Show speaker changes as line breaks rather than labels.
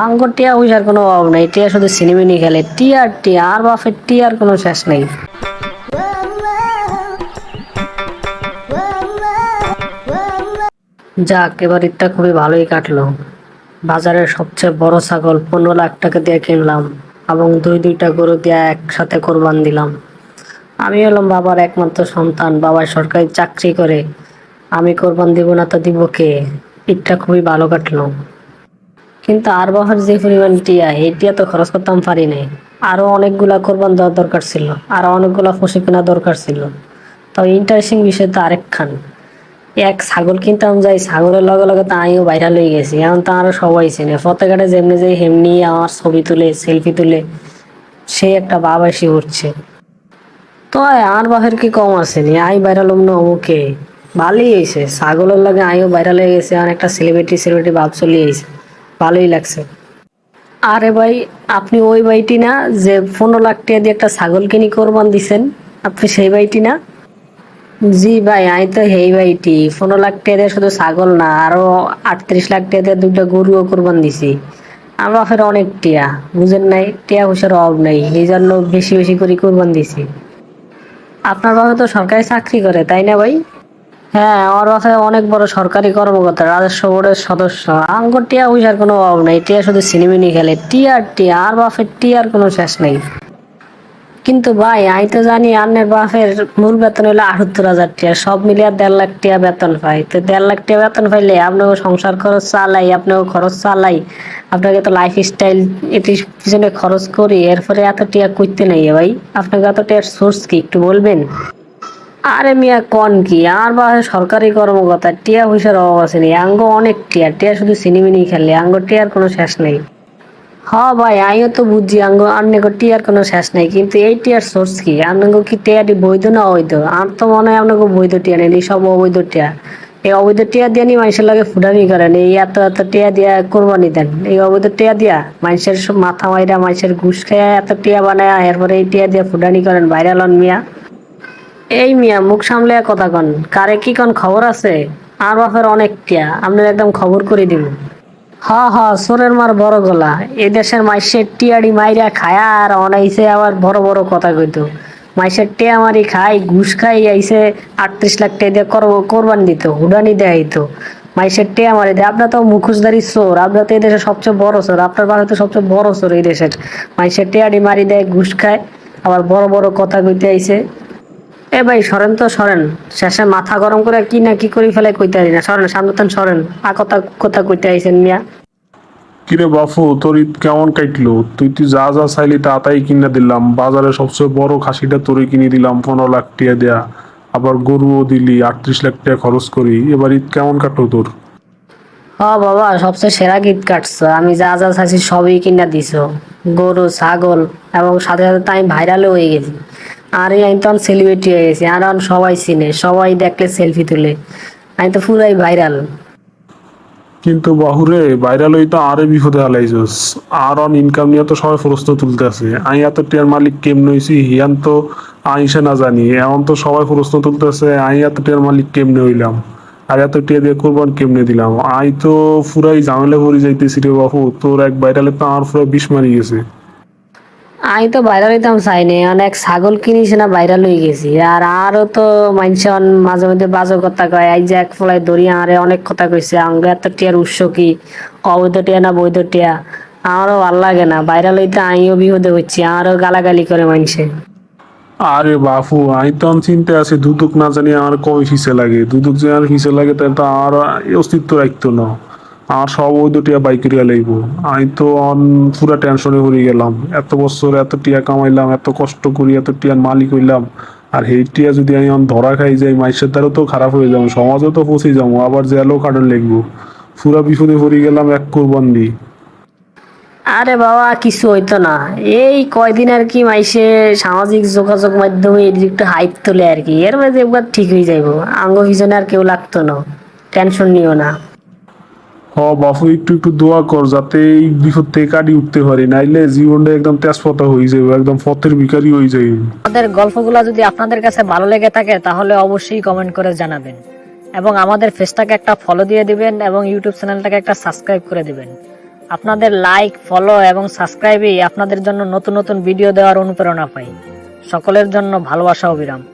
আঙ্গুর টিয়া পয়সার কোনো অভাব নাই, টিয়া শুধু সিনেমিনি খেলে, টিয়ার টিয়া, আর বাপের টিয়ার কোনো শেষ নেই। যাক, এবার ঈদটা খুবই ভালোই কাটলো। বাজারের সবচেয়ে বড় ছাগল 15 লাখ টাকা দিয়ে কিনলাম এবং দুইটা গরু দিয়ে একসাথে কোরবান দিলাম। আমি হলাম বাবার একমাত্র সন্তান, বাবা সরকারি চাকরি করে, আমি কোরবান দিব না তো দিব কে? ঈদটা খুবই ভালো কাটলো। কিন্তু আর বাবার যে পরিমাণ টিয়া, এই টিয়া তো খরচ করতাম পারি নাই। আরো অনেকগুলা কোরবান দেওয়ার দরকার ছিল, আরো অনেকগুলা পশু কেনা দরকার ছিল। তবে ইন্টারেস্টিং বিষয় তো আরেকখান, এক ছাগল কিনতাম যাই, ছাগলের লগে লগে তো আমিও ভাইরাল হয়ে গেছি। এখন তো আরো সবাই চেনে, ফতেঘাটে যেমনি যাই হেমনি আমার ছবি তুলে সেলফি তুলে সে একটা ভাব এসে উঠছে। তো আর বাপের কি কম আছে নি, আই ভাইরাল হম না অমুকে, ভালোই হয়েছে। ছাগলের লাগে আমিও ভাইরাল হয়ে গেছে, আর একটা সেলিব্রিটি সেলিব্রিটি ভাব চলে আইছে, ভালোই লাগছে। আরে ভাই, আপনি ওই ভাইটি না যে 15 লাখ টাকা দিয়ে একটা ছাগল কিনি কোরবান দিছেন? আপনি সেই ভাইটি না? জি ভাই, আমি তো হেই ভাইটি। 15 লাখ টাকা দিয়ে শুধু ছাগল না, আরো 38 লাখ টাকা দিয়ে দুইটা গরুও কোরবান দিছি। আমার বাপের অনেক টিয়া, বুঝেন নাই, টিয়া পয়সার অভাব নাই, এই জন্য বেশি বেশি করে কোরবান দিছি। আপনার বাবা তো সরকারি চাকরি করে, তাই না ভাই? হ্যাঁ, আমার বাসায় অনেক বড় সরকারি কর্মকর্তা, রাজস্ব বোর্ডের সদস্য। আঙ্গুর টিয়া পয়সার কোনো অভাব নাই, টিয়া শুধু সিনেমিনি খেলে, টিয়ার টিয়া, আর বাপের টিয়ার কোনো শেষ নেই। কিন্তু ভাই, আমি তো জানি আন্নের বাপের মূল বেতন হলো 78,000 টাকা, সব মিলিয়ে 1.5 লাখ টাকা বেতন পাই। তো 1.5 লাখ টাকা বেতন পাইলে আপনাকে সংসার খরচ চালাই, আপনাকে খরচ চালাই, আপনাকে তো লাইফ স্টাইল এটির পিছনে খরচ করি, এরপরে এত টাকা করতে নাই ভাই। আপনাকে এত টাকার সোর্স কি একটু বলবেন? আরে মিয়া কন কি, আর বাসে সরকারি কর্মকর্তা, টিয়া পয়সার অভাব আছে নি? আঙ্গ অনেক টিয়া, টিয়া শুধু সিনেমিনি খেলে, আঙ্গ টিয়ার কোনো শেষ নেই। হ্যাঁ ভাই, আমিও তো বুঝছি আঙ্গ আন্নে টিয়ার কোনো শেষ নাই, কিন্তু এই টিয়ার সোর্স কি? আপনাকে কি টিয়াটি বৈধ না অবৈধ? আমার তো মনে হয় আপনাকে বৈধ টিয়া নেই, সব অবৈধ টিয়া। এই অবৈধ টিয়া দিয়ে নি মানুষের লাগে ফুটানি করেন, এই এত এত টিয়া দিয়া কোরবানি দেন, এই অবৈধ টিয়া দিয়া মানুষের সব মাথা মাইরা মানুষের ঘুষ খাইয়া এত টিয়া বানায়, এরপরে এই টিয়া দিয়া ফুটানি করেন, ভাইরাল হন মিয়া। এই মিয়া মুখ সামলে কথা কন, কারে কি কোন খবর আছে? আর বাপের অনেক টিয়া, আপনার একদম খবর করে দিব। হ হ, সোরের মার বড় গলা। এই দেশের মাইসের টিয়াড়ি মাইরা খায়া আর অনাইছে আবার বড় বড় কথা কইতো। মাইসের টিয়া মারি খাই, ঘুষ খাই, আইছে 38 লাখ টাকা দিয়ে কোরবান দিত, হুডানি দেয়াইতো। মাইসের টিয়া মারি দেয়, আপনার তো মুখোশধারী চোর, আপনার তো এই দেশের সবচেয়ে বড় চোর, আপনার বাসা তো সবচেয়ে বড় চোর এই দেশের। মাইসের টিয়াড়ি মারি দেয়, ঘুষ খায়, আবার বড় বড় কথা কইতে আইছে। এ ভাই সরেন তো সরেন, শেষে মাথা গরম করে কি না কি করে ফেলে কইতে পারি না, সরেন সামনে সরেন। কথা কথা কইতে আইছেন মিয়া।
কিরে বাফু, তোর ঈদ কেমন কাটলো? তুই যা যা চাইলি তা তাই কিনে দিলাম। বাজারে সবচেয়ে বড় খাসিটা তোরে কিনে দিলাম 15 লাখ টাকা দেয়া, আবার গরুও দিলি 38 লাখ টাকা খরচ করি। এবার ঈদ কেমন কাটলো তোর?
হ বাবা, সবচেয়ে সেরা গীত কাটছো, আমি যা যা চাইছি সবই কিনা দিছো, গরু ছাগল, এবং সাথে সাথে তো আমি ভাইরালও হয়ে গেছি। আর আমি তো সেলিব্রিটি হয়ে গেছি, আর এখন সবাই চিনে, সবাই দেখলে সেলফি তুলে, আমি তো পুরাই ভাইরাল।
কিন্তু বাহুরে, ভাইরাল হই তো আরে বিপদে হালাইছস। আর অন ইনকাম নিয়ে তো সবাই প্রশ্ন তুলতেছে, আমি এত টিয়ার মালিক কেমন হইছি হিয়ান তো আইসে না জানি। এখন তো সবাই প্রশ্ন তুলতেছে আমি এত টিয়ার মালিক কেমনে হইলাম, আর এত টিয়া দিয়ে কোরবান কেমনে দিলাম। আমি তো পুরাই ঝামেলা পড়ে যাইতেছি রে বাপু। তোর এক ভাইরালে তো আমার পুরো বিষ মারি গেছে।
আমি তো ভাইরাল হইতাম চাইনি, অনেক ছাগল কিনিস না ভাইরাল হয়ে গেছি। আর আরো তো মানুষ মাঝে মধ্যে বাজে কথা কয়, এই যে এক ফলাই ধরি আরে অনেক কথা কইছে, আঙ্গ এত টিয়ার উৎস কি, অবৈধ টিয়া না বৈধ টিয়া? আমারও ভাল লাগে না, ভাইরাল হইতে আমিও বিপদে হচ্ছি, আমারও গালাগালি করে মানুষে।
আরে বাপু, আমি তো চিনতে আছি দুদক না জানি আমার কবে ফিসে লাগে। দুদক যে আমার ফিসে লাগে তাহলে তো আর অস্তিত্ব রাখতো না। আর সব ওই দুটিয়া বাইকেরিয়া লাগবো। আমি তো পুরা টেনশনে পড়ে গেলাম। এত বছর এত টিয়া কামাইলাম, এত কষ্ট করি, এত টিয়ার মালিক হইলাম, আর এই টিয়া যদি আমি ধরা খাই যাই, মাইসের দ্বারা তো খারাপ হয়ে যাবো, সমাজও তো ফসে যাবো, আবার জেলও কাটন লাগবো। পুরা বিপদে পড়ে গেলাম এক কোরবান দি।
আরে বাবা, কিছু হইতো না, এই কয়দিন আর কি মাইসে সামাজিক যোগাযোগ মাধ্যমে একটু হাইপ তোলে আর কি, এর মধ্যে একবার ঠিক হয়ে যাইবো, আঙ্গ পিছনে আর কেউ লাগতো না, টেনশন নিও না।
হ বাপু, একটু একটু দোয়া কর যাতে এই বিপদ থেকে কাটি উঠতে পারি, নাইলে জীবনটা একদম তেজপাতা হয়ে যাবে, একদম পথের ভিখারি হয়ে যাবে।
আমাদের গল্পগুলো যদি আপনাদের কাছে ভালো লেগে থাকে তাহলে অবশ্যই কমেন্ট করে জানাবেন, এবং আমাদের পেজটাকে একটা ফলো দিয়ে দিবেন এবং ইউটিউব চ্যানেলটাকে একটা সাবস্ক্রাইব করে দিবেন। আপনাদের লাইক, ফলো এবং সাবস্ক্রাইবই আপনাদের জন্য নতুন নতুন ভিডিও দেওয়ার অনুপ্রেরণা পাই। সকলের জন্য ভালোবাসা অবিরাম।